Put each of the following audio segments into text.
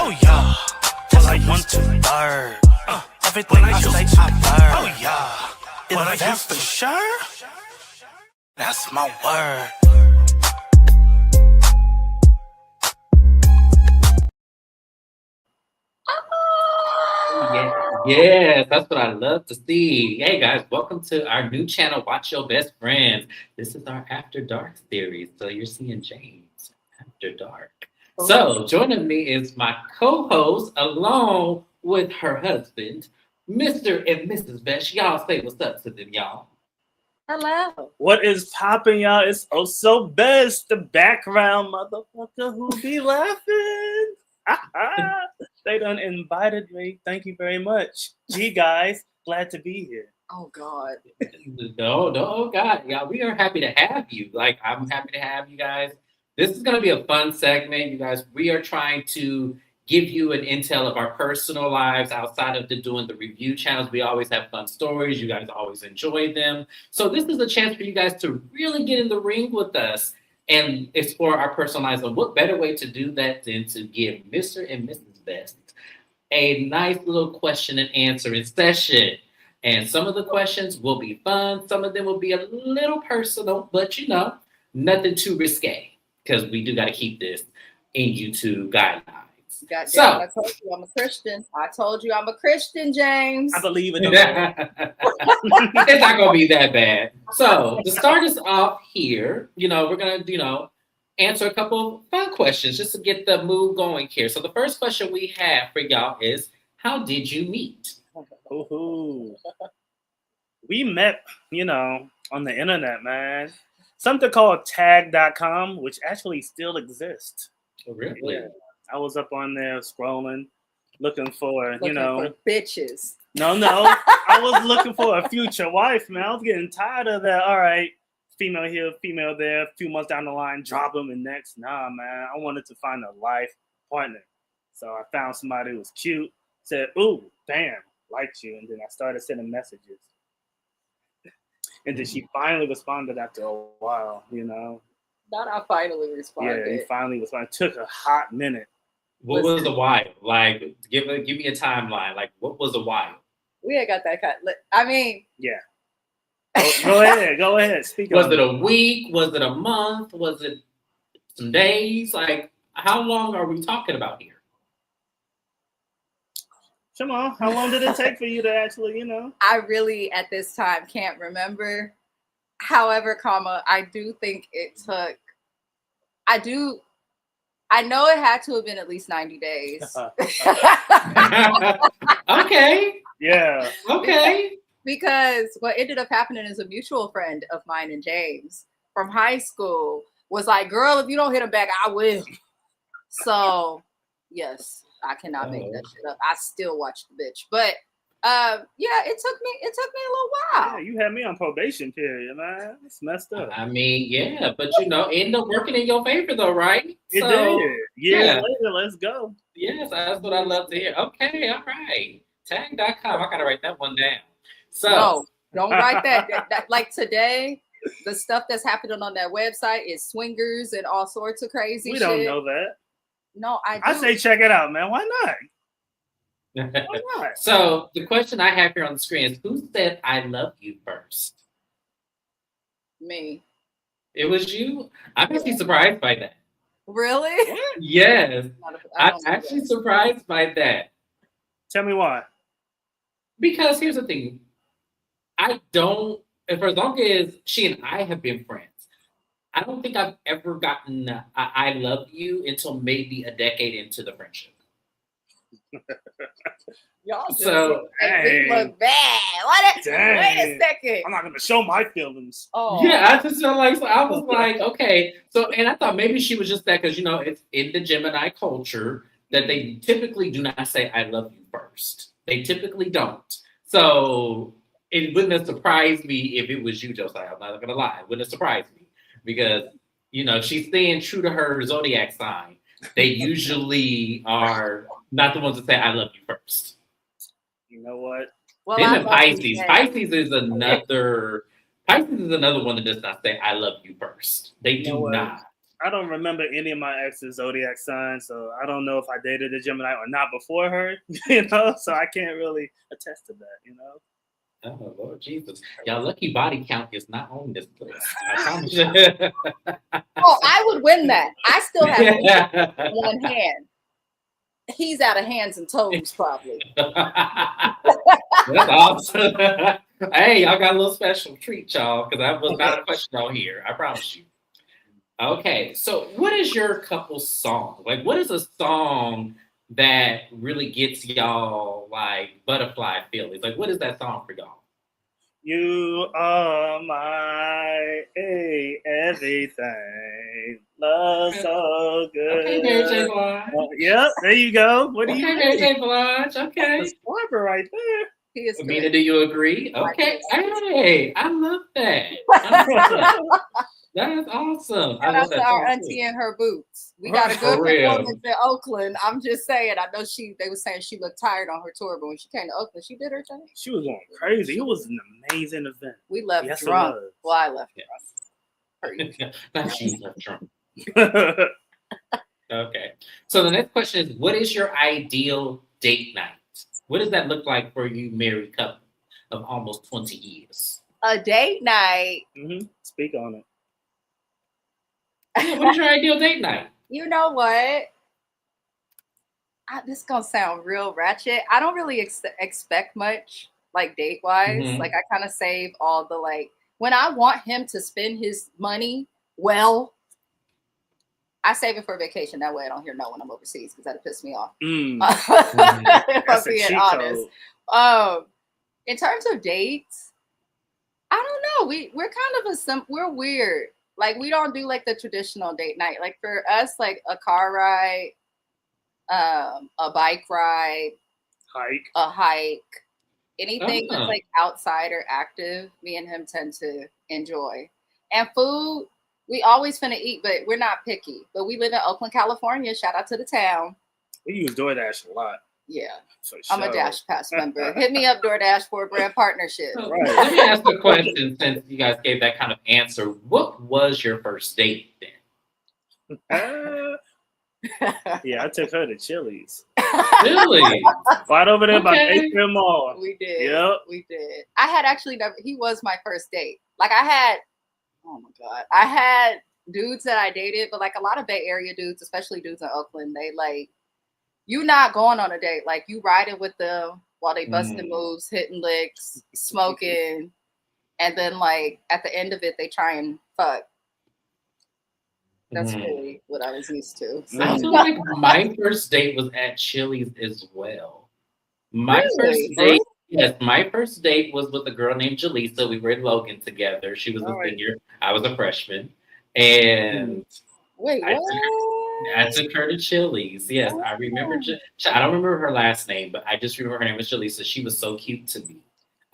Oh yeah, that's like 1, 2, 3rd. Everything I say, I blur. Oh yeah, if that's for sure, that's my word. Yes, that's what I love to see. Hey guys, welcome to our new channel, Watch Your Best Friends. This is our After Dark series. So you're seeing James After Dark. So joining me is my co-host along with her husband, Mr. and Mrs. Best. Y'all say what's up to them, y'all. Hello. What is popping, y'all? It's so best, the background motherfucker who be laughing. They done invited me. Thank you very much. Gee, guys, glad to be here. Oh God. No, God, y'all, we are happy to have you. Like, I'm happy to have you guys. This is going to be a fun segment, you guys. We are trying to give you an intel of our personal lives outside of doing the review channels. We always have fun stories. You guys always enjoy them. So this is a chance for you guys to really get in the ring with us and explore our personal lives. And what better way to do that than to give Mr. and Mrs. Best a nice little question and answering session. And some of the questions will be fun. Some of them will be a little personal, but nothing too risque because we do got to keep this in YouTube guidelines. Goddamn, So, I told you I'm a Christian. I told you I'm a Christian, James. I believe in it's not going to be that bad. So, to start us off here, we're going to, answer a couple of fun questions just to get the mood going here. So, the first question we have for y'all is, how did you meet? Ooh. We met, on the internet, man. Something called tag.com, which actually still exists. Oh, really? Yeah. I was up on there scrolling, looking for, for bitches. No. I was looking for a future wife, man. I was getting tired of that. All right, female here, female there. A few months down the line, drop them, and next, nah, man. I wanted to find a life partner. So I found somebody who was cute, said, ooh, damn, liked you. And then I started sending messages. And then she finally responded after a while, Not I finally responded. Yeah, he finally responded. It took a hot minute. What was the while? Like, give me a timeline. Like, what was a while? We ain't got that kind. I mean, yeah. Go ahead. Speak. Was it a week? Was it a month? Was it some days? Like, how long are we talking about here? Come on, how long did it take for you to actually, I really at this time can't remember. However, I do think it took. I know it had to have been at least 90 days. Okay. Yeah. Okay. Because what ended up happening is a mutual friend of mine and James from high school was like, girl, if you don't hit him back, I will. So, yes, I cannot make that shit up. I still watch the bitch. But yeah, it took me a little while. Yeah, you had me on probation period, man. It's messed up. I mean, yeah, but ended up working in your favor though, right? It did. Years later, let's go. Yes, that's what I love to hear. Okay, all right. Tag.com. I gotta write that one down. So no, don't write that. Like today, the stuff that's happening on that website is swingers and all sorts of crazy shit. We don't know that. No, I say check it out, man. Why not? So the question I have here on the screen is, who said I love you first? Me. It was you? I'm actually surprised by that. Really? Yes. I'm actually surprised by that. Tell me why. Because here's the thing. For as long as she and I have been friends, I don't think I've ever gotten I love you until maybe a decade into the friendship. Y'all just look bad. Wait a second. I'm not gonna show my feelings. Oh yeah, I just felt like, so I was like, okay. So, and I thought maybe she was just that because it's in the Gemini culture that they typically do not say I love you first. They typically don't. So it wouldn't have surprised me if it was you, Josiah. I'm not gonna lie, it wouldn't have surprised me because she's staying true to her zodiac sign. They usually are not the ones that say I love you first. You know what? Well, then the Pisces. Pisces is another one that does not say I love you first. They do not. I don't remember any of my ex's zodiac signs, so I don't know if I dated a Gemini or not before her, so I can't really attest to that, Oh, Lord Jesus. Y'all lucky body count is not on this list. I promise you. Oh, I would win that. I still have one hand. He's out of hands and toes, probably. That's awesome. Hey, y'all got a little special treat, y'all, because that was not a question on here. I promise you. Okay, so what is your couple song? Like, what is a song that really gets y'all like butterfly feelings? Like, what is that song for y'all? You are my everything. Love so good. Okay, Mary J. Blige. Yep, there you go. What do Okay, you Mary think? J. Blige. Okay. That's Barbara right there. He is Amina, do you agree? Okay. Hey, I love that. That is awesome. I Shout love out to that our song, auntie too. and her boots. We got a good For real. performance in Oakland. I'm just saying. I know they were saying she looked tired on her tour, but when she came to Oakland, she did her thing. She was going crazy. It was an amazing event. We left Yes, it drunk. was. Well, I left Yeah. Not you, left drunk. Okay. So the next question is, what is your ideal date night? What does that look like for you married couple of almost 20 years? a date night. Speak on it. Yeah, what is your ideal date night? You know what? This is gonna sound real ratchet. I don't really expect much, like date wise. Mhm. Like I kind of save all the like when I want him to spend his money well. I save it for vacation. That way I don't hear no when I'm overseas because that'll piss me off. If I'm being honest. In terms of dates, I don't know. We're kind of we're weird. Like we don't do like the traditional date night. Like for us, like a car ride, a bike ride, a hike, anything that's like outside or active, me and him tend to enjoy. And food, we always finna eat, but we're not picky. But we live in Oakland, California. Shout out to the town. We use DoorDash a lot. Yeah. For I'm a sure. Dash Pass member. Hit me up, DoorDash, for a brand partnership. Right. Let me ask a question since you guys gave that kind of answer. What was your first date then? Yeah, I took her to Chili's. Really? Right over there by April Mall. We did. Yep. We did. I had actually never, he was my first date. Like I had, oh my God. I had dudes that I dated, but like a lot of Bay Area dudes, especially dudes in Oakland, they like, you not going on a date. Like you riding with them while they busting moves, hitting licks, smoking. And then like at the end of it, they try and fuck. That's really what I was used to. So. I feel like my first date was at Chili's as well. My first date, yes, my first date was with a girl named Jaleesa. We were in Logan together. She was a senior. I was a freshman. And wait, what? I took her to Chili's. Yes, I remember. I don't remember her last name, but I just remember her name was Jaleesa. She was so cute to me.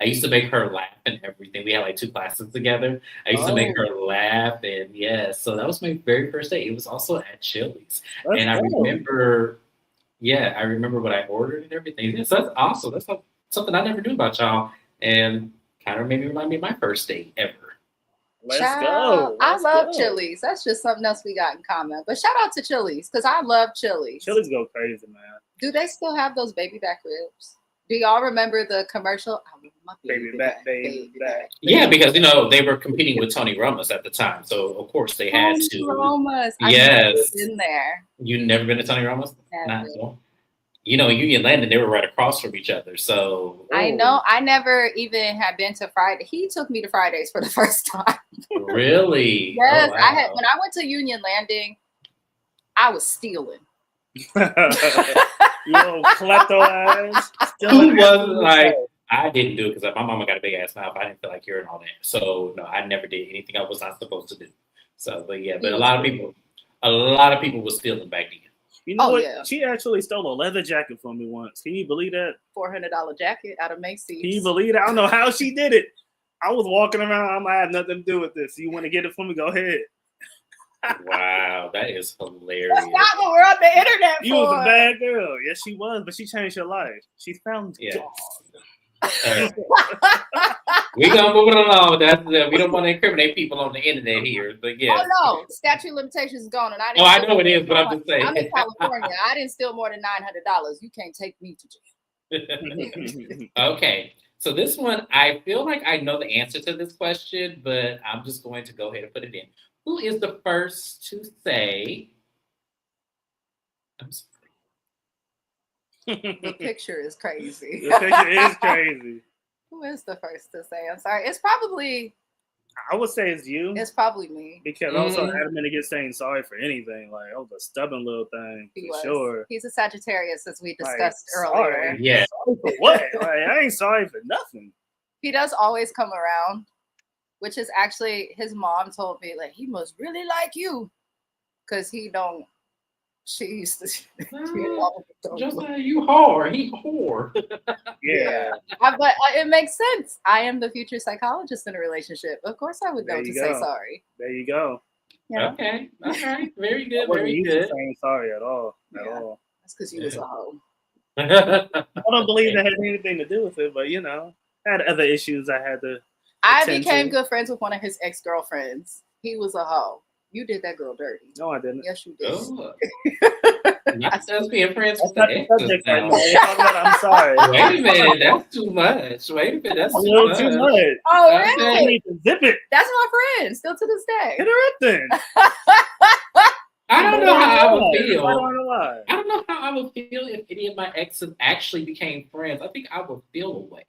I used to make her laugh and everything. We had like 2 classes together. I used to make her laugh, and so that was my very first date. It was also at Chili's, and I remember, I remember what I ordered and everything. So that's awesome. That's something I never knew about y'all, and kind of maybe remind me of my first date ever. Let's go. I love Chili's. That's just something else we got in common. But shout out to Chili's because I love Chili's. Chili's go crazy, man. Do they still have those baby back ribs? Do y'all remember the commercial? Baby back. Yeah, because they were competing with Tony Roma's at the time, so of course they had to. Tony Roma's. Yes, been there. You never been to Tony Roma's? Not so. Union Landing, they were right across from each other. So I know. I never even had been to Friday. He took me to Fridays for the first time. Really? Yes, oh, wow. When I went to Union Landing, I was stealing. You little klepto ass. Who was like? I didn't do it because my mama got a big ass mouth. I didn't feel like hearing all that. So no, I never did anything I was not supposed to do. So, but a lot of people were stealing back then. You know what? Yeah. She actually stole a leather jacket from me once. Can you believe that? $400 jacket out of Macy's. Can you believe that? I don't know how she did it. I was walking around. I had nothing to do with this. You want to get it for me? Go ahead. Wow, that is hilarious. That's not what we're on the internet for. You was a bad girl. Yes, she was, but she changed her life. She found We're gonna move it along. We don't want to incriminate people on the internet here, but yeah. Oh no, statute of limitations is gone, and I didn't. Oh, I know it is, but I'm just saying. I'm in California. I didn't steal more than $900. You can't take me to jail. Okay, so this one, I feel like I know the answer to this question, but I'm just going to go ahead and put it in. Who is the first to say? I'm sorry. The picture is crazy. The picture is crazy. Who is the first to say? I'm sorry. It's probably. I would say it's you. It's probably me. Because I'm so adamant against saying sorry for anything. Like, I was a stubborn little thing. For sure. He's a Sagittarius, as we discussed earlier. Sorry. Yeah. Sorry for what? Like, I ain't sorry for nothing. He does always come around, which is actually, his mom told me, like, he must really like you. Because he don't. She used to. Just like you whore. He whore. Yeah. But it makes sense. I am the future psychologist in a relationship. Of course, I would know to say sorry. There you go. Yeah. Okay. All right. Very good. I wasn't Very used good. to saying sorry at all. At all. That's because you was a hoe. I don't believe that had anything to do with it, but I had other issues I had to. I became good friends with one of his ex-girlfriends. He was a hoe. You did that girl dirty. No, I didn't. Yes, you did. Oh. Not just being friends with That's the not the subject right now. I'm sorry. Wait a minute, that's too much. Wait a minute, that's a little too much. Oh, really? I need to zip it. That's my friend, still to this day. Hit her up then. I don't know how I would feel. I don't know why. I don't know how I would feel if any of my exes actually became friends. I think I would feel away.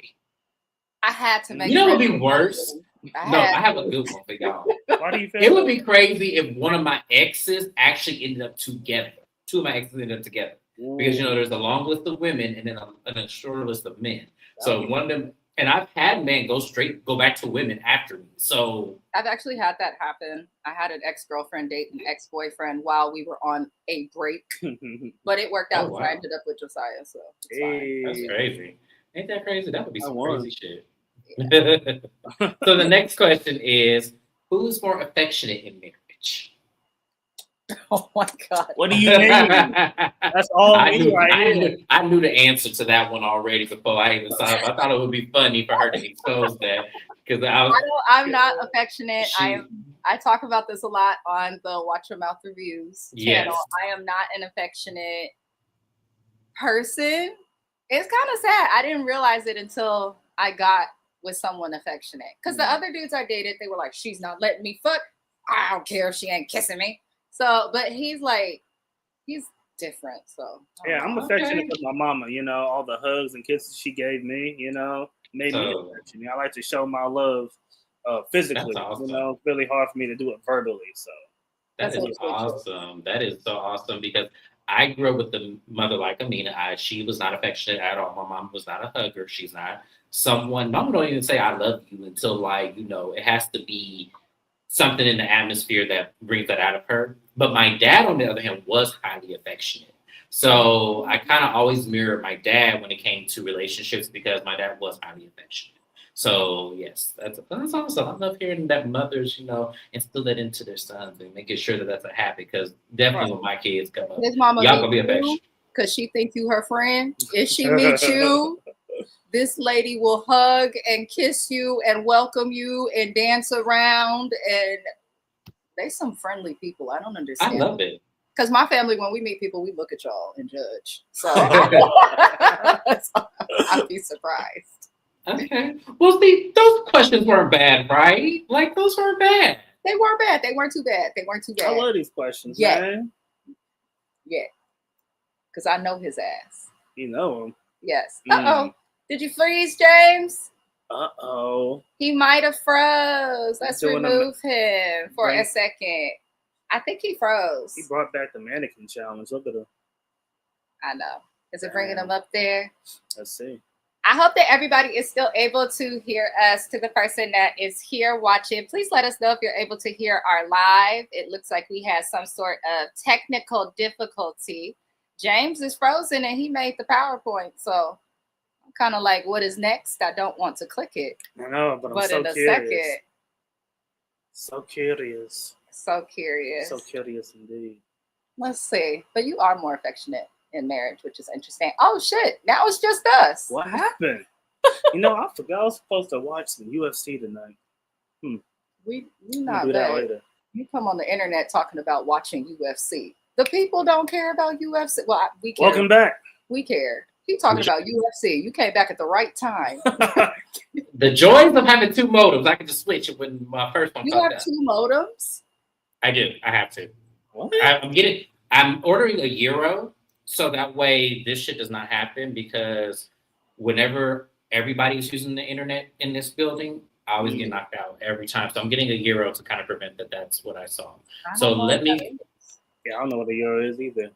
I had to make. You know what would be worse? I have a good one for y'all. Why do you feel? It would be crazy if one of my exes actually ended up together. Two of my exes ended up together. Ooh. Because there's a long list of women and then a shorter list of men. So one of them, and I've had men go back to women after me. So I've actually had that happen. I had an ex-girlfriend date an ex-boyfriend while we were on a break, but it worked out. I ended up with Josiah, so it's fine. That's crazy. Ain't that crazy? That would be some crazy shit. Yeah. So the next question is, who's more affectionate in marriage? Oh my God. What do you mean? That's all I knew the answer to that one already before I even saw it. I thought it would be funny for her to expose that. Because I'm not affectionate. I talk about this a lot on the Watch Your Mouth Reviews channel. I am not an affectionate person. It's kind of sad. I didn't realize it until I got with someone affectionate. Because the other dudes I dated, they were like, she's not letting me fuck. I don't care if she ain't kissing me. So, but he's different. So yeah, I'm affectionate with my mama. All the hugs and kisses she gave me. Made me affectionate. I like to show my love physically. That's awesome. It's really hard for me to do it verbally. So that is awesome. That is so awesome because I grew up with the mother like Amina. She was not affectionate at all. My mom was not a hugger. She's not someone. Mom don't even say I love you until it has to be something in the atmosphere that brings that out of her. But my dad, on the other hand, was highly affectionate. So I kind of always mirrored my dad when it came to relationships because my dad was highly affectionate. So yes, that's awesome. I love hearing that mothers, instill that into their sons and making sure that that's a habit. Because definitely when my kids come up, y'all gonna be affectionate. Because she think you her friend. If she meets you, this lady will hug and kiss you and welcome you and dance around. And they some friendly people. I don't understand. I love it. Because my family, when we meet people, we look at y'all and judge. So I'd be surprised. Okay. Well, see, those questions weren't bad, right? Like, those weren't bad. They weren't bad. They weren't too bad. I love these questions, man. Yeah. Because I know his ass. You know him. Yes. Uh-oh. Did you freeze, James? Uh-oh. He might have froze. Let's remove him for a second. I think he froze. He brought back the mannequin challenge. Look at him. I know. Is it bringing him up there? Let's see. I hope that everybody is still able to hear us. To the person that is here watching, please let us know if you're able to hear our live. It looks like we had some sort of technical difficulty. James is frozen and he made the PowerPoint. So I'm kind of like, what is next? I don't want to click it. I know, but I'm so curious. Second. So curious. So curious. So curious indeed. Let's see. But you are more affectionate in marriage, which is interesting. Oh shit! Now it's just us. What happened? You know, I forgot I was supposed to watch some UFC tonight. We We'll not do that bad. later. You come on the internet talking about watching UFC. The people don't care about UFC. Well, we care. Welcome back. We care. He talking about UFC. You came back at the right time. The joys of having two modems. I can just switch it when my first one You popped have up. 2 modems? I do. I have to. What? I'm ordering a Euro so that way this shit does not happen, because whenever everybody is using the internet in this building, I always get knocked out every time. So I'm getting a Euro to kind of prevent that. That's what I saw. So let me. Yeah, I don't know what a Euro is either.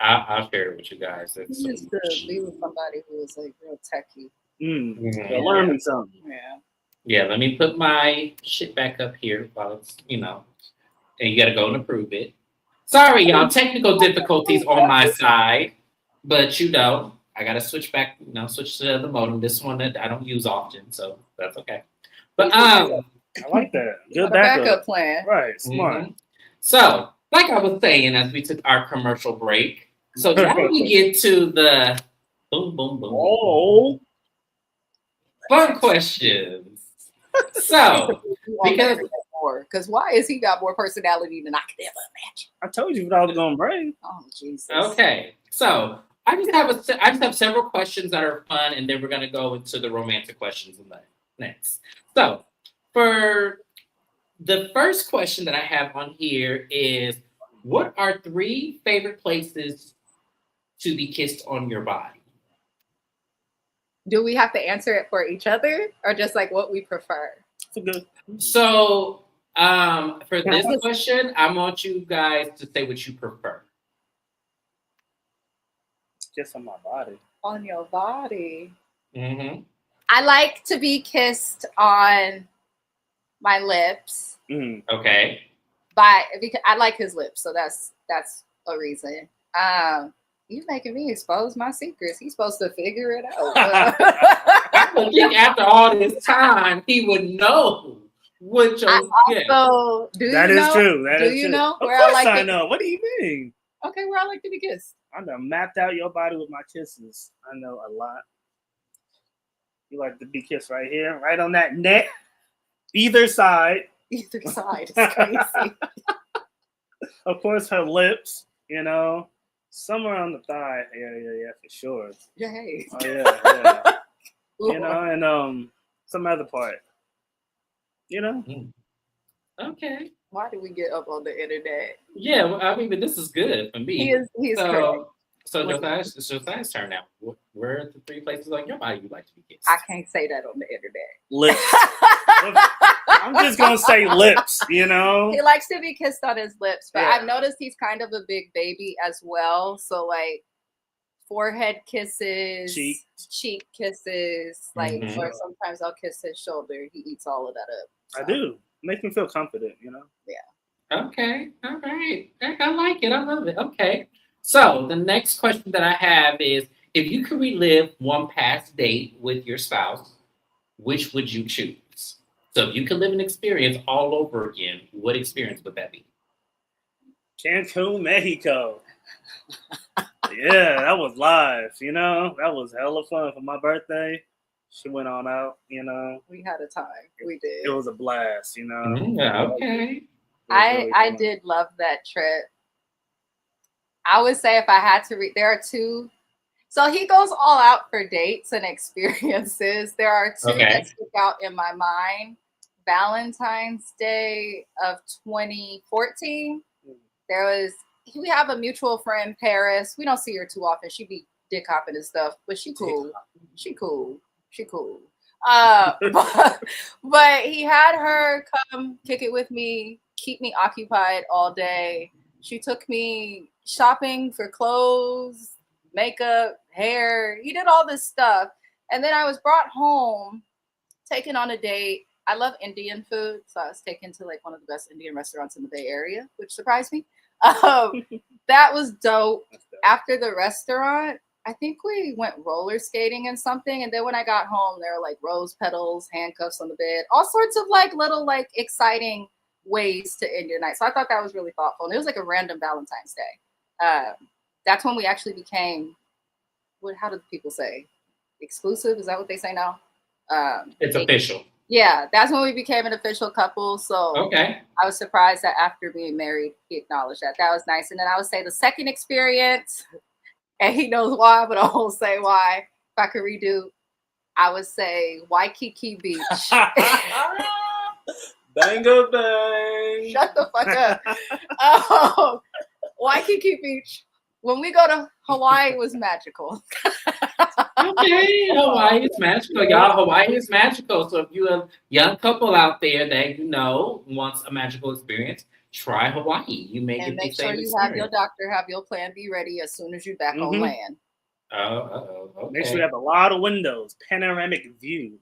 I'll share it with you guys. You used to be with somebody who was like real techie. You're learning something. Yeah. Yeah, let me put my shit back up here while it's, and you got to go and approve it. Sorry, y'all, technical difficulties on my side, but I got to switch back, switch to the other modem. This one that I don't use often, so that's okay. But I like that. Good backup plan. Right, smart. So, like I was saying, as we took our commercial break, so now we get to the boom, boom, boom. Oh, fun questions. So, because why is he got more personality than I could ever imagine? I told you what I was gonna bring. Oh Jesus. Okay, so I just have several questions that are fun, and then we're gonna go into the romantic questions next. So, for the first question that I have on here is, what are 3 favorite places to be kissed on your body? Do we have to answer it for each other, or just like what we prefer? So, for this question, I want you guys to say what you prefer. Just on my body. On your body. Mm-hmm. I like to be kissed on my lips. Okay. Because I like his lips, so that's a reason. He's making me expose my secrets. He's supposed to figure it out. I would think after all this time, he would know what your That is true. Do you know? Of course I know. What do you mean? Okay, where I like to be kissed. I done mapped out your body with my kisses. I know a lot. You like to be kissed right here, right on that neck. Either side. Either side is crazy. Of course, her lips, somewhere on the thigh. Yeah, for sure. Yay. Oh, yeah. And some other part. Okay. Why did we get up on the internet? Yeah, well, I mean, but this is good for me. He's correct. So Josiah's turn now. Where are the 3 places on your body you like to be kissed? I can't say that on the internet. Lips. I'm just gonna say lips. He likes to be kissed on his lips, but I've noticed he's kind of a big baby as well. So like forehead kisses, cheek kisses, or sometimes I'll kiss his shoulder. He eats all of that up. So. I do. Make me feel confident, Yeah. Okay. All right. I like it. I love it. Okay. So the next question that I have is, if you could relive one past date with your spouse, which would you choose? So if you could live an experience all over again, what experience would that be? Cancun, Mexico. Yeah, that was live, That was hella fun for my birthday. She went on out, We had a time. We did. It was a blast, Okay. I did love that trip. I would say if I had to there are 2. So he goes all out for dates and experiences. There are 2 that stick out in my mind. Valentine's Day of 2014. We have a mutual friend, Paris. We don't see her too often. She be dick hopping and stuff, but she cool. She cool. But he had her come kick it with me, keep me occupied all day. She took me shopping for clothes, makeup, hair. He did all this stuff. And then I was brought home, taken on a date. I love Indian food, so I was taken to like one of the best Indian restaurants in the Bay Area, which surprised me. That was dope. After the restaurant, I think we went roller skating and something. And then when I got home, there were like rose petals, handcuffs on the bed, all sorts of like little like exciting ways to end your night. So I thought that was really thoughtful. And it was like a random Valentine's Day. That's when we actually became, how do people say? Exclusive? Is that what they say now? It's official. Yeah, that's when we became an official couple. So Okay. I was surprised that after being married, he acknowledged that. That was nice. And then I would say the second experience, and he knows why, but I won't say why. If I could redo, I would say Waikiki Beach. Banger bang. Shut the fuck up. Waikiki Beach. When we go to Hawaii, it was magical. Okay, Hawaii is magical, y'all. Hawaii is magical. So if you're a young couple out there that you know wants a magical experience, try Hawaii. You may And get the make sure same you experience. have your doctor, have your plan B ready as soon as you're back on land. Okay. Make sure you have a lot of windows, panoramic view.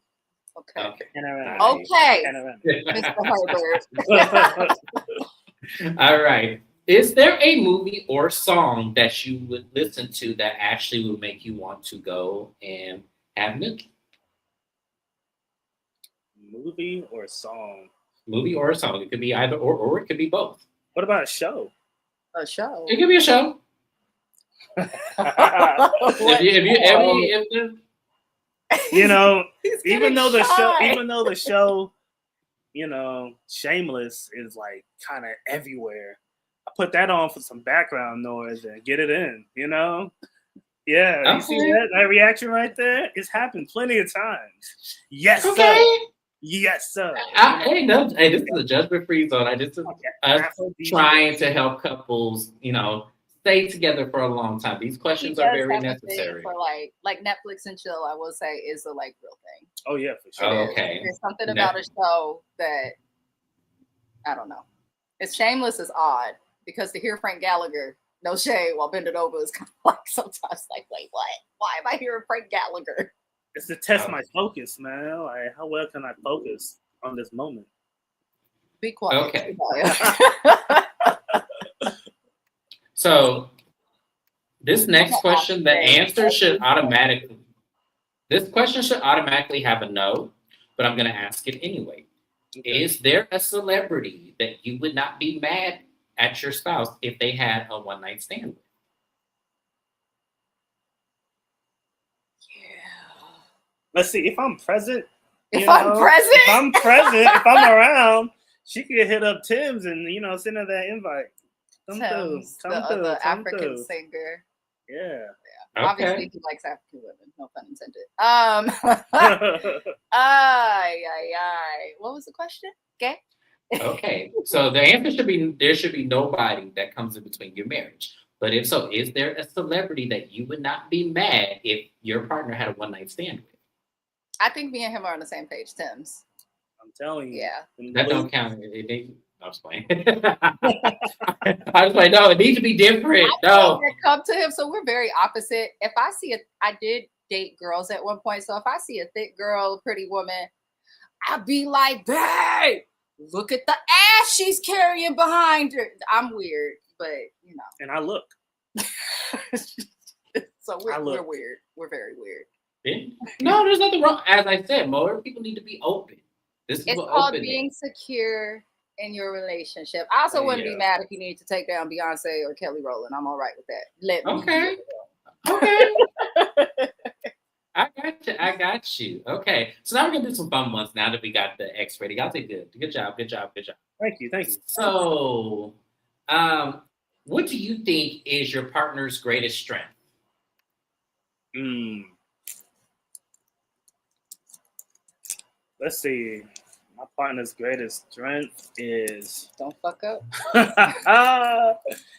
Okay. Panoramic. Okay. Panoramic. Mr. Herbert. All right. Is there a movie or song that you would listen to that actually would make you want to go and have nookie? Movie or song? Movie or a song. It could be either or it could be both. What about a show? A show. It could be a show. You know, He's even though the shy. show, you know, Shameless is like kind of everywhere. I put that on for some background noise and get it in, you know? Yeah, you see that reaction right there? It's happened plenty of times. Yes, sir. Yes, sir. Hey, this is a judgment-free zone. Us trying to help couples, you know, stay together for a long time. These questions are very necessary. For like Netflix and chill, I will say is a like real thing. Oh yeah, for sure. Oh, okay. There's something about a show that I don't know. It's Shameless is odd because to hear Frank Gallagher, no shade, while bending over is kind of like sometimes like, wait, what? Why am I hearing Frank Gallagher? It's to test my focus, man. Like, how well can I focus on this moment? Be quiet. Okay. So this next question, the answer should automatically. This question should automatically have a no, but I'm going to ask it anyway. Okay. Is there a celebrity that you would not be mad at your spouse if they had a one-night stand with? Yeah. Let's see. If I'm present, if I'm around, she could hit up Tim's and send her that invite. Come through. The African singer. Yeah. Okay. Obviously, he likes African women. No pun intended. What was the question? Okay. Okay. So the answer should be there should be nobody that comes in between your marriage. But if so, is there a celebrity that you would not be mad if your partner had a one-night stand with? I think me and him are on the same page, Tim's. I'm telling you. Yeah. That don't count. I was playing. I was like, no, it needs to be different. No. Come to him. So we're very opposite. If I see I did date girls at one point. So if I see a thick girl, a pretty woman, I'd be like, babe, look at the ass she's carrying behind her. I'm weird, but And I look. So we're weird. We're very weird. Yeah. No, there's nothing wrong. As I said, more people need to be open. It's called being secure in your relationship. I also wouldn't be mad if you need to take down Beyonce or Kelly Rowland. I'm all right with that. Okay. I got you. Okay. So now we're gonna do some fun ones now that we got the X ready. Y'all did good. Good job. Thank you. So what do you think is your partner's greatest strength? Let's see. My partner's greatest strength is don't fuck up.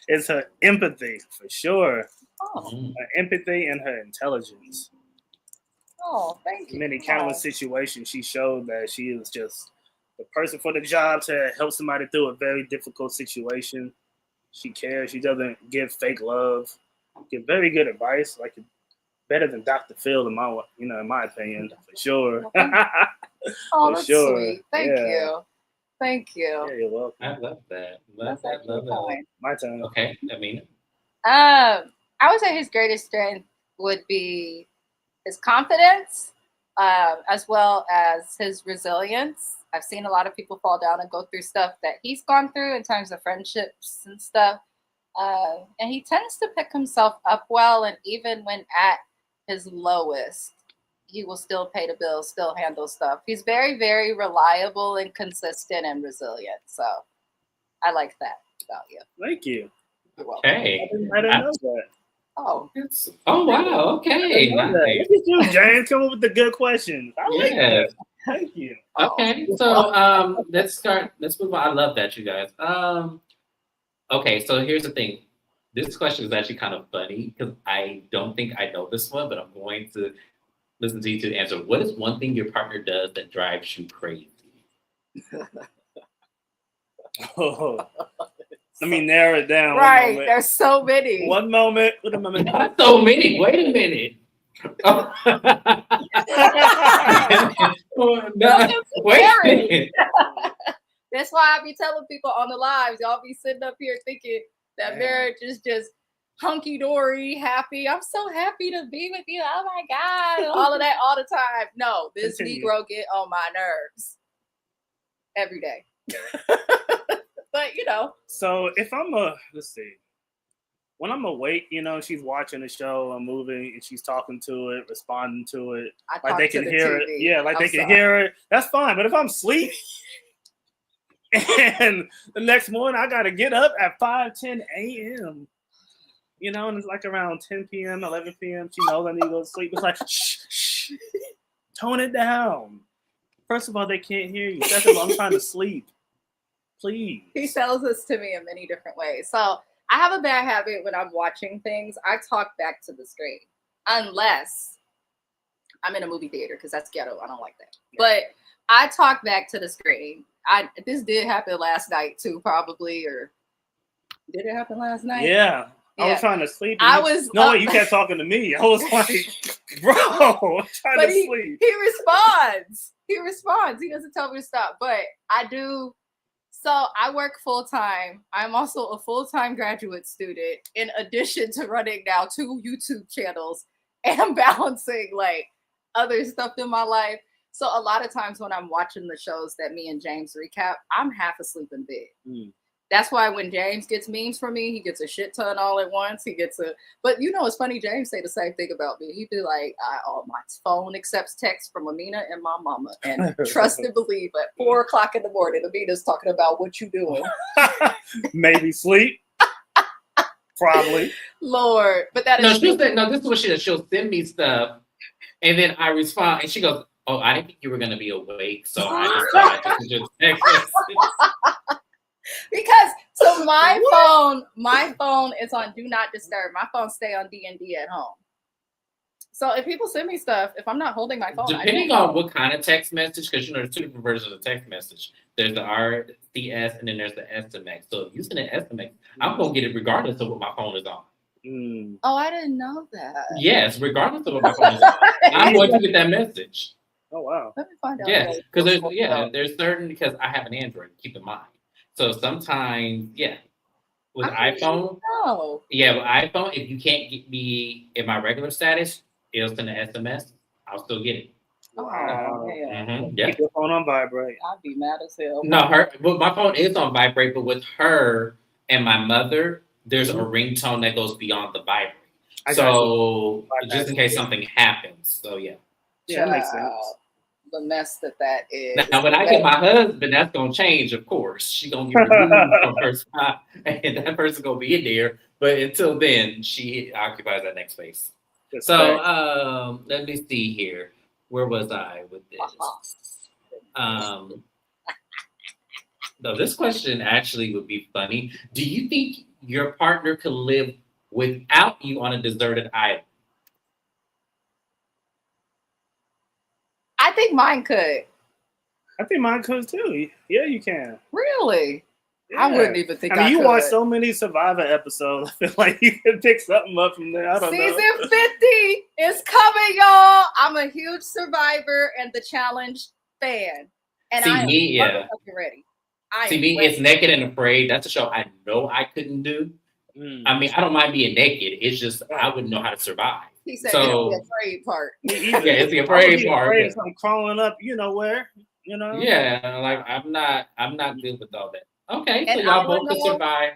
It's her empathy for sure. Oh. Her empathy and her intelligence. Oh, thank you. Many countless situations, she showed that she is just the person for the job to help somebody through a very difficult situation. She cares. She doesn't give fake love. Give very good advice, like better than Dr. Phil in my opinion, for sure. Oh, that's sweet. Thank you. Yeah, you're welcome. I love that. Love that. My turn. Okay, I mean. I would say his greatest strength would be his confidence, as well as his resilience. I've seen a lot of people fall down and go through stuff that he's gone through in terms of friendships and stuff. And he tends to pick himself up well, and even when at his lowest, he will still pay the bills, still handle stuff. He's very, very reliable and consistent and resilient. So I like that about you. Thank you. You're welcome. Hey. I didn't know that. Oh, Oh wow. Okay. Look Nice. at you, James, come up with the good questions. I like Yeah. that. Thank you. Okay. So let's start. Let's move on. I love that, you guys. Okay. So here's the thing. This question is actually kind of funny because I don't think I know this one, but I'm going to listen to you to answer. What is one thing your partner does that drives you crazy? Oh. Let me narrow it down. right. There's so many. One moment. Wait a moment. Not so many. Wait a minute. No, wait a minute. That's why I be telling people on the lives, y'all be sitting up here thinking that marriage is just hunky dory, happy. I'm so happy to be with you. Oh my God. And all of that all the time. No, this Continue. Negro get on my nerves every day. But you know. So if I'm let's see. When I'm awake, you know, she's watching a show, a movie, and she's talking to it, responding to it, I like they talk to can the hear TV. it. Yeah, like I'm they can sorry. hear it. That's fine. But if I'm asleep and the next morning I gotta get up at 5:10 a.m., you know, and it's like around 10 p.m., 11 p.m., she knows I need to go to sleep. It's like, shh, tone it down. First of all, they can't hear you. Second of all, I'm trying to sleep. Please. He tells this to me in many different ways. So I have a bad habit when I'm watching things. I talk back to the screen unless I'm in a movie theater because that's ghetto. I don't like that. Yeah. But I talk back to the screen. This did happen last night too, probably, or did it happen last night? Yeah. I was trying to sleep. You kept talking to me. I was like, bro, I'm trying to sleep. He responds. He doesn't tell me to stop. But I do. So I work full time. I'm also a full-time graduate student in addition to running now 2 YouTube channels and balancing like other stuff in my life. So a lot of times when I'm watching the shows that me and James recap, I'm half asleep in bed. Mm. That's why when James gets memes from me, he gets a shit ton all at once. But you know, it's funny. James say the same thing about me. He'd be like, my phone accepts text from Amina and my mama. And trust and believe at 4:00 in the morning, Amina's talking about what you doing. Maybe sleep. Probably. Lord. But that is this is what she does. She'll send me stuff and then I respond and she goes, oh, I didn't think you were going to be awake. So I just thought I just text message. Because so my phone is on do not disturb. My phone stay on D&D at home. So if people send me stuff, if I'm not holding my phone, depending on what kind of text message, because there's 2 different versions of text message. There's the RCS and then there's the SMS. So if you send an SMS, I'm gonna get it regardless of what my phone is on. Mm. Oh, I didn't know that. Yes, regardless of what my phone is on, I'm going to get that message. Oh wow. Let me find out. Yeah, because there's certain because I have an Android. Keep in mind. So sometimes, with iPhone, with iPhone, if you can't get me in my regular status, it'll send an SMS. I'll still get it. Wow. Keep your phone on vibrate. I'd be mad as hell. No, my phone is on vibrate, but with her and my mother, there's a ringtone that goes beyond the vibrate. So just in case something happens. So yeah, that makes sense. The mess that is. Now, when I get my husband, that's gonna change. Of course, she's gonna get removed from her spot, and that person's gonna be in there. But until then, she occupies that next space. So, let me see here. Where was I with this? No, this question actually would be funny. Do you think your partner could live without you on a deserted island? I think mine could. I think mine could too. Yeah, you can. Really? Yeah. I wouldn't even think I mean, you watch so many Survivor episodes. I feel like you can pick something up from there. I don't know. Season 50 is coming, y'all. I'm a huge Survivor and the Challenge fan. And I'm ready. It's Naked and Afraid. That's a show I know I couldn't do. I mean, I don't mind being naked. It's just I wouldn't know how to survive. He said it's the afraid part. It's the afraid part. I'm crawling up, you know where, you know. Yeah, like I'm not good with all that. Okay, and so y'all both could survive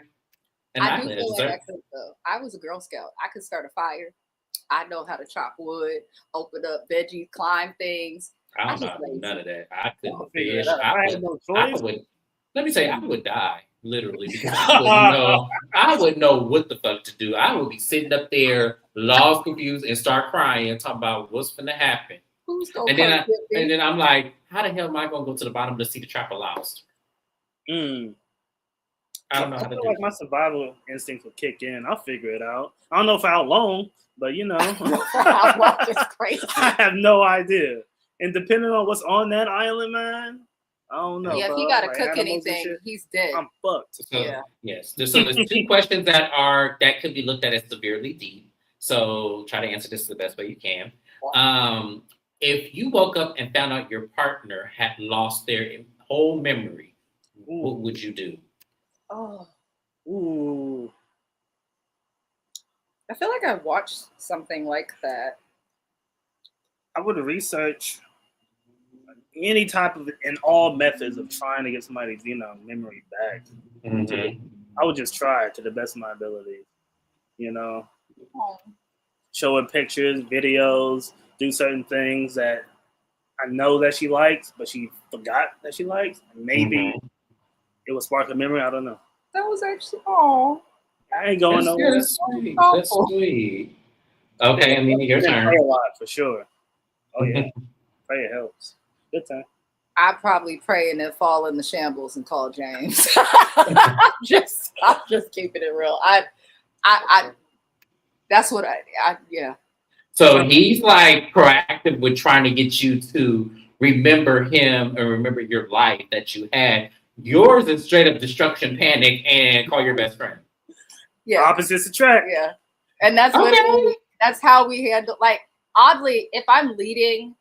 an island. I do feel like I could, though. I was a Girl Scout. I could start a fire. I know how to chop wood, open up veggies, climb things. I don't just know lazy. none of that. I I'll couldn't figure it fish. out. I had no I choice. would. Let me say, I would die literally because I wouldn't know. I wouldn't know what the fuck to do. I would be sitting up there, lost, confused, and start crying, talking about what's gonna happen. Who's gonna And come then, get me? and then I'm like, how the hell am I gonna go to the bottom of the sea to trap a lost? Mm. I don't know how to feel do like my survival instincts will kick in. I'll figure it out. I don't know for how long, but you know, It's crazy. I have no idea. And depending on what's on that island, man, I don't know. Yeah, if bro. he gotta Like, cook animals and anything, shit, he's dead. I'm fucked. So, Yeah. Yes. So there's two questions that could be looked at as severely deep. So try to answer this the best way you can. If you woke up and found out your partner had lost their whole memory, what would you do? Oh, Ooh. I feel like I've watched something like that. I would research any type of and all methods of trying to get somebody's, memory back. Mm-hmm. I would just try it to the best of my ability. Oh. Show her pictures, videos, do certain things that I know that she likes, but she forgot that she likes. Maybe it will spark a memory. I don't know. That was actually I ain't going nowhere. That's sweet. That's sweet. Okay, I mean, your turn. Pray a lot for sure. Oh yeah, prayer helps. Good time. I probably pray and then fall in the shambles and call James. I'm just keeping it real. That's what yeah. So he's like proactive with trying to get you to remember him and remember your life that you had. Yours is straight up destruction, panic, and call your best friend. Yeah. Opposites attract. Yeah. And that's that's how we handle, like, oddly, if I'm leading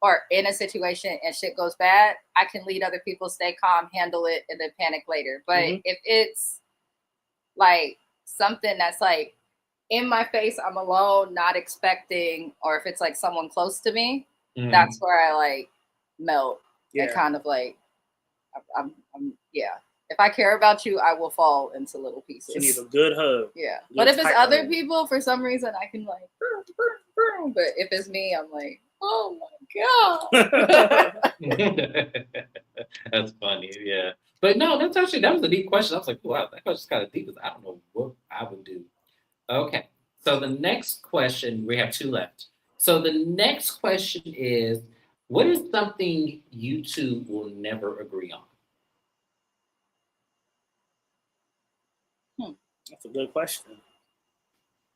or in a situation and shit goes bad, I can lead other people, stay calm, handle it, and then panic later. But if it's like something that's like in my face, I'm alone, not expecting, or if it's like someone close to me, that's where I like melt and kind of like, I'm If I care about you, I will fall into little pieces. She needs a good hug. Yeah. But if it's other people, for some reason, I can like, but if it's me, I'm like, oh my God. That's funny, yeah. But no, that was a deep question. I was like, wow, that question's kind of deep because I don't know what I would do. Okay. So the next question, we have two left. So the next question is, what is something you two will never agree on? That's a good question.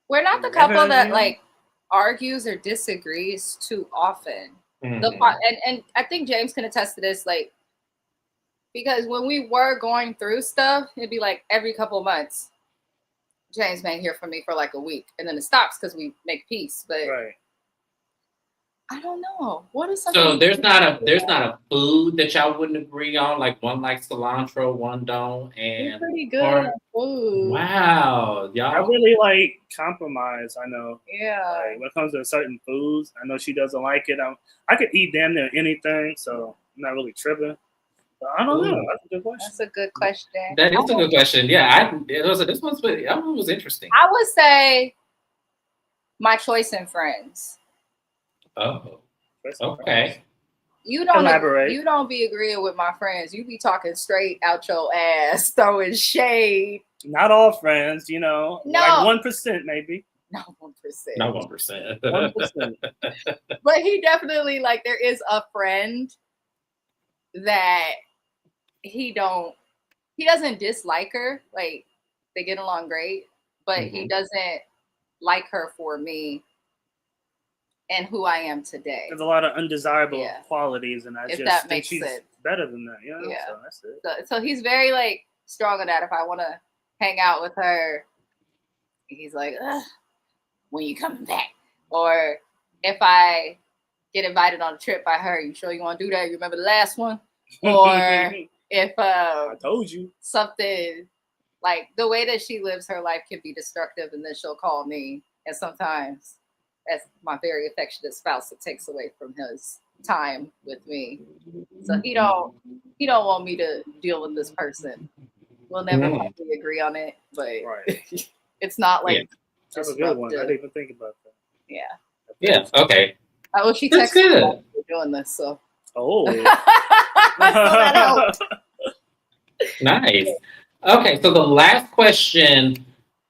We're not the couple that like argues or disagrees too often. And I think James can attest to this, like, because when we were going through stuff, it'd be like every couple of months, James may hear from me for like a week, and then it stops because we make peace. But I don't know. What is something? So there's not a food that y'all wouldn't agree on. Like one likes cilantro, one don't. And we're pretty good at food. Wow, y'all. I really like compromise. I know. Yeah. Like when it comes to certain foods, I know she doesn't like it. I could eat damn near anything, so I'm not really tripping. But I don't know. That's a good question. That's a good question. That is a good question. Yeah, this one was interesting. I would say my choice in friends. Oh, okay. You don't elaborate. You don't be agreeing with my friends. You be talking straight out your ass, throwing shade. Not all friends, No. like 1% maybe. Not 1%. Not 1%. 1%. But he definitely, like, there is a friend that he doesn't dislike her. Like, they get along great, but he doesn't like her for me and who I am today. There's a lot of undesirable qualities, and I if just that think makes she's sense. better than that. Yeah. So that's it. So he's very like strong on that. If I want to hang out with her, he's like, ugh, when you coming back? Or if I get invited on a trip by her, you sure you want to do that? You remember the last one? Or if I told you something like the way that she lives her life can be destructive, and then she'll call me, and sometimes as my very affectionate spouse, it takes away from his time with me. So he don't want me to deal with this person. We'll never agree on it, but it's not like that's a good one. I didn't even think about that. Yeah. Yeah. Okay. Oh, she That's texted me good. while we were doing this, so. Oh. So that helped. Nice. Okay, so the last question,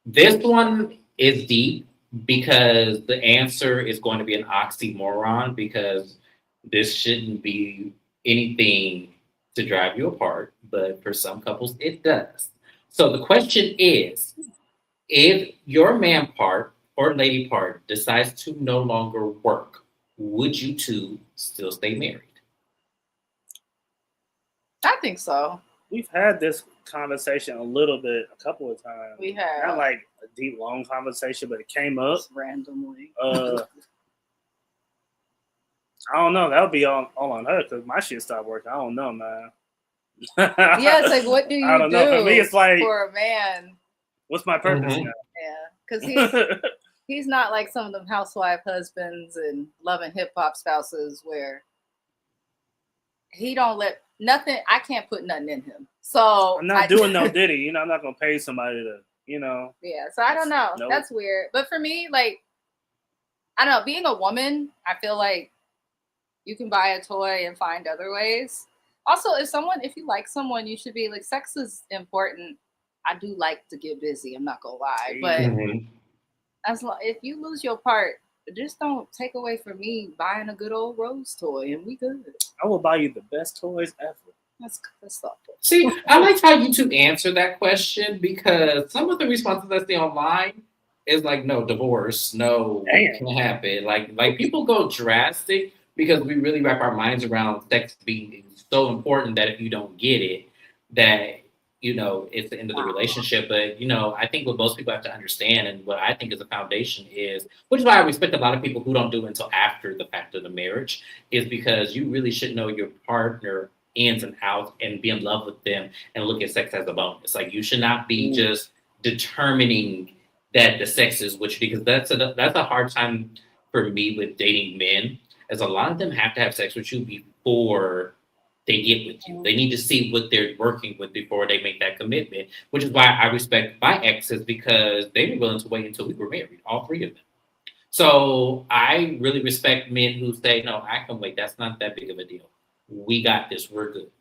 this one is deep because the answer is going to be an oxymoron because this shouldn't be anything to drive you apart, but for some couples it does. So the question is, if your man part or lady part decides to no longer work, would you two still stay married? I think so. We've had this conversation a couple of times. We have. Not like a deep, long conversation, but it came up. Just randomly. I don't know. That would be all on her because my shit stopped working. I don't know, man. Yeah, it's like, what do you I don't do know. For me, it's like, for a man? what's my purpose Mhm. now? Yeah, because he's not like some of them housewife husbands and loving hip hop spouses where he don't let nothing. I can't put nothing in him. So I'm not doing no Diddy. You know, I'm not gonna pay somebody to, you know. Yeah, so I don't know. Nope. That's weird. But for me, like, I don't know. Being a woman, I feel like you can buy a toy and find other ways. Also, if you like someone, you should be like, sex is important. I do like to get busy. I'm not gonna lie, but Mhm. as long if you lose your part, just don't take away from me buying a good old rose toy, and we good. I will buy you the best toys ever. That's thoughtful. See, I like how you two answer that question because some of the responses I see online is like, no, divorce, no, Damn. can't happen. Like people go drastic because we really wrap our minds around sex being so important that if you don't get it, that it's the end of the relationship. But I think what most people have to understand, and what I think is a foundation is, which is why I respect a lot of people who don't do it until after the fact of the marriage, is because you really should know your partner ins and outs and be in love with them and look at sex as a bonus. Like you should not be just determining that the sex is which, because that's a hard time for me with dating men, as a lot of them have to have sex with you before they get with you. They need to see what they're working with before they make that commitment, which is why I respect my exes because they were willing to wait until we were married, all three of them. So I really respect men who say, no, I can wait. That's not that big of a deal. We got this. We're good.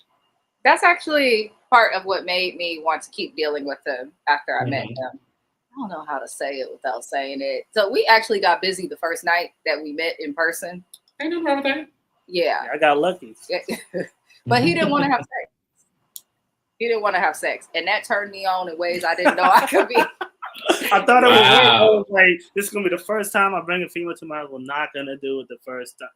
That's actually part of what made me want to keep dealing with him after I met Mhm. him. I don't know how to say it without saying it. So we actually got busy the first night that we met in person. Ain't nothing wrong with that. Yeah. I got lucky. But he didn't want to have sex. He didn't want to have sex. And that turned me on in ways I didn't know I could be. I thought it would work. I Wow. was like, this is gonna be the first time I bring a female to my. We're not gonna do it the first time.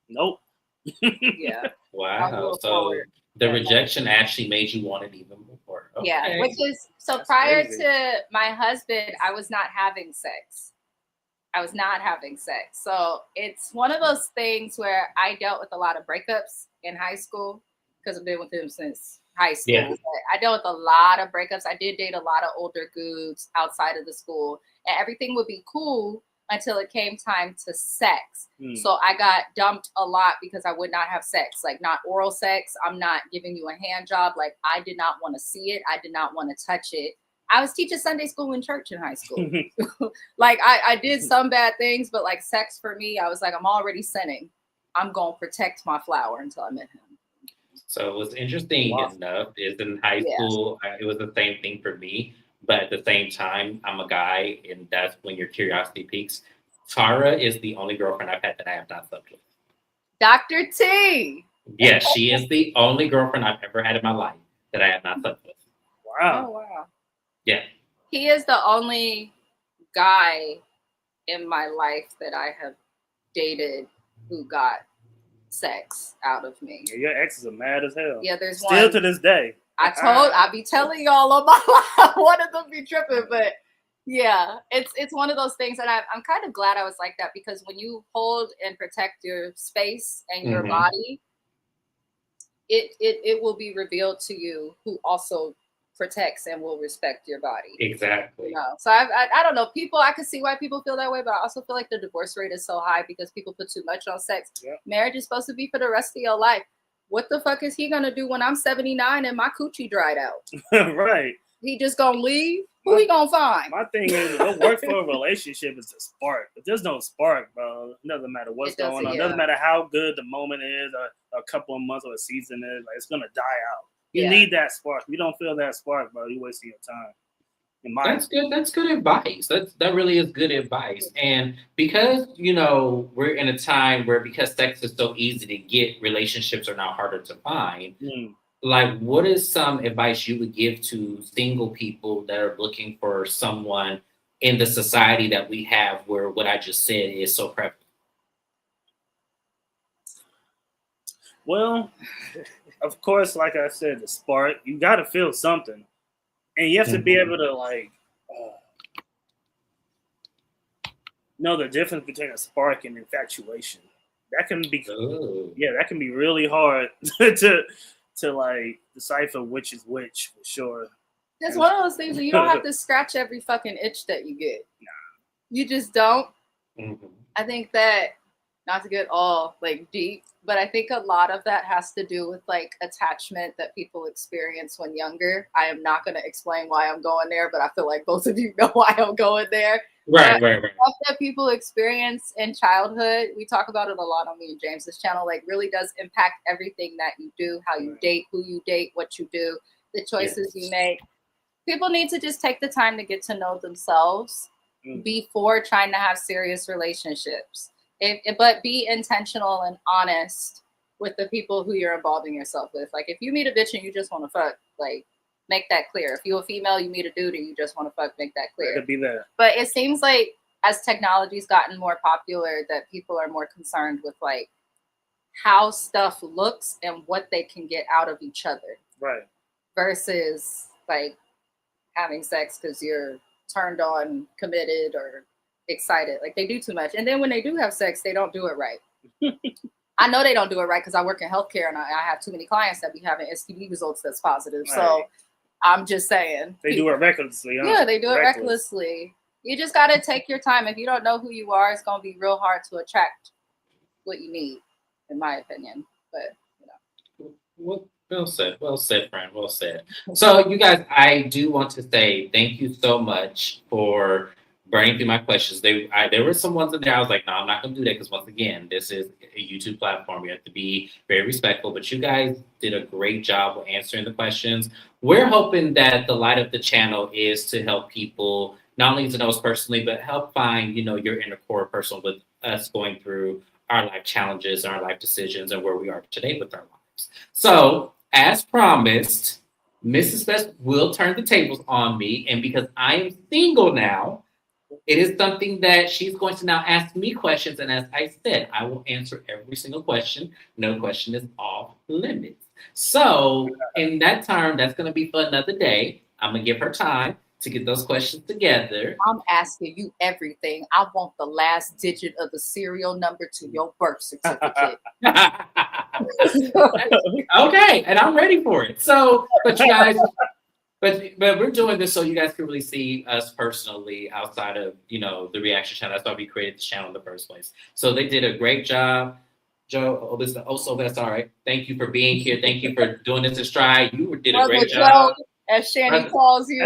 Nope. Yeah. I'm Wow. moving So forward. the Yeah. rejection actually made you want it even more. Okay. Yeah. Which is so That's prior crazy. to my husband, I was not having sex. So it's one of those things where I dealt with a lot of breakups in high school because I've been with him since high school. Yeah. But I dealt with a lot of breakups. I did date a lot of older dudes outside of the school, and everything would be cool until it came time to sex. So I got dumped a lot because I would not have sex, like not oral sex. I'm not giving you a hand job. Like I did not want to see it. I did not want to touch it. I was teaching Sunday school and church in high school. Like I did some bad things, but like sex for me, I was like, I'm already sinning. I'm going to protect my flower until I met him. So what's interesting enough is in high school, it was the same thing for me. But at the same time, I'm a guy, and that's when your curiosity peaks. Tara is the only girlfriend I've had that I have not slept with. Dr. T. Yes, she is the only girlfriend I've ever had in my life that I have not slept with. Wow. Oh, wow. Yeah. He is the only guy in my life that I have dated who got sex out of me. Yeah, your exes are mad as hell. Yeah, there's Still one. to this day. I be telling y'all on my life. One of them be tripping, but yeah, it's one of those things that I'm kind of glad I was like that, because when you hold and protect your space and your body, it will be revealed to you who also protects and will respect your body. Exactly. You know? So I don't know. I can see why people feel that way, but I also feel like the divorce rate is so high because people put too much on sex. Yep. Marriage is supposed to be for the rest of your life. What the fuck is he gonna do when I'm 79 and my coochie dried out? Right. He just gonna leave? Who he gonna find? My thing is, what works for a relationship is a spark. If there's no spark, bro, it doesn't matter what's going on. It doesn't matter how good the moment is, or a couple of months or a season is. Like, it's gonna die out. You need that spark. If you don't feel that spark, bro, you're wasting your time. That's good. That's good advice. That really is good advice. And because we're in a time where because sex is so easy to get, relationships are now harder to find. Like, what is some advice you would give to single people that are looking for someone in the society that we have, where what I just said is so prevalent? Well, of course, like I said, the spark. You got to feel something. And you have to be able to, like, know the difference between a spark and infatuation. That can be, that can be really hard to like decipher which is which for sure. It's one of those things where you don't have to scratch every fucking itch that you get. Nah. You just don't. I think that, not to get all like deep, but I think a lot of that has to do with like attachment that people experience when younger. I am not going to explain why I'm going there, but I feel like both of you know why I'm going there. Right. Stuff that people experience in childhood, we talk about it a lot on me and James's channel, like really does impact everything that you do, how you date, who you date, what you do, the choices you make. People need to just take the time to get to know themselves before trying to have serious relationships. But be intentional and honest with the people who you're involving yourself with. Like, if you meet a bitch and you just want to fuck, like, make that clear. If you're a female, you meet a dude and you just want to fuck, make that clear. Could be that. But it seems like as technology's gotten more popular, that people are more concerned with like how stuff looks and what they can get out of each other. Right. Versus like having sex because you're turned on, committed, or excited. Like, they do too much. And then when they do have sex, they don't do it right. I know they don't do it right because I work in healthcare and I have too many clients that be having STD results that's positive. Right. So I'm just saying. They do it recklessly. Huh? Yeah, they do it recklessly. You just got to take your time. If you don't know who you are, it's going to be real hard to attract what you need, in my opinion. But, Well said, friend. Well said. So, you guys, I do want to say thank you so much for burning through my questions. There were some ones in there I was like, no, I'm not going to do that because, once again, this is a YouTube platform. You have to be very respectful. But you guys did a great job of answering the questions. We're hoping that the light of the channel is to help people not only to know us personally, but help find, your inner core person with us going through our life challenges, our life decisions, and where we are today with our lives. So, as promised, Mrs. Best will turn the tables on me. And because I am single now, it is something that she's going to now ask me questions. And as I said, I will answer every single question. No question is off limits. So in that term, that's going to be for another day. I'm going to give her time to get those questions together. I'm asking you everything. I want the last digit of the serial number to your birth certificate. Okay, and I'm ready for it. So, but you guys, but we're doing this so you guys can really see us personally outside of, the reaction channel. That's why we created the channel in the first place. So they did a great job. Joe, that's all right. Thank you for being here. Thank you for doing this in stride. You did a great job. As Shannon calls you.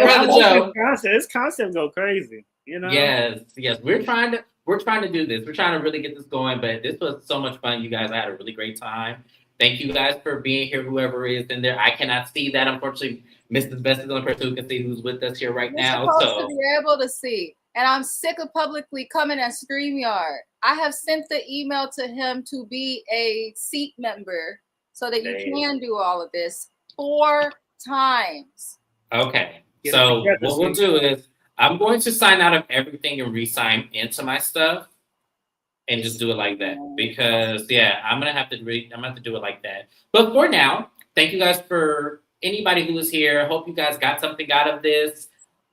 This concept go crazy, Yes. We're trying to do this. We're trying to really get this going, but this was so much fun, you guys. I had a really great time. Thank you guys for being here, whoever is in there. I cannot see that, unfortunately. Mrs. Best is the only person who can see who's with us here right now. You're supposed to be able to see. And I'm sick of publicly coming at StreamYard. I have sent the email to him to be a seat member so that you can do all of this 4 times. Okay. So what we'll do is I'm going to sign out of everything and re-sign into my stuff and just do it like that. Because I'm gonna have to do it like that. But for now, thank you guys for anybody who is here. Hope you guys got something out of this.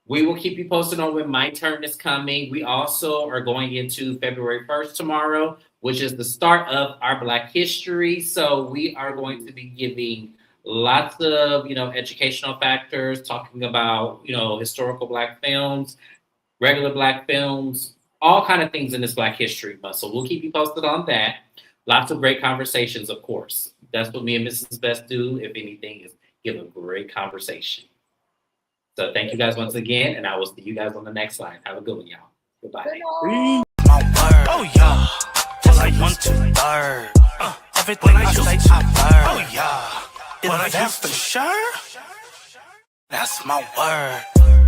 We will keep you posted on when my turn is coming. We also are going into February 1st tomorrow, which is the start of our Black History. So we are going to be giving lots of, educational factors, talking about, historical Black films, regular Black films, all kind of things in this Black History Month. So we'll keep you posted on that. Lots of great conversations, of course. That's what me and Mrs. Best do, if anything, is give a great conversation. So thank you guys once again, and I will see you guys on the next line. Have a good one, y'all. Goodbye. Good night. My word. Oh yeah. Till I 1, 2, 3. Everything I say I learn. Oh yeah. But that's for sure. That's my word.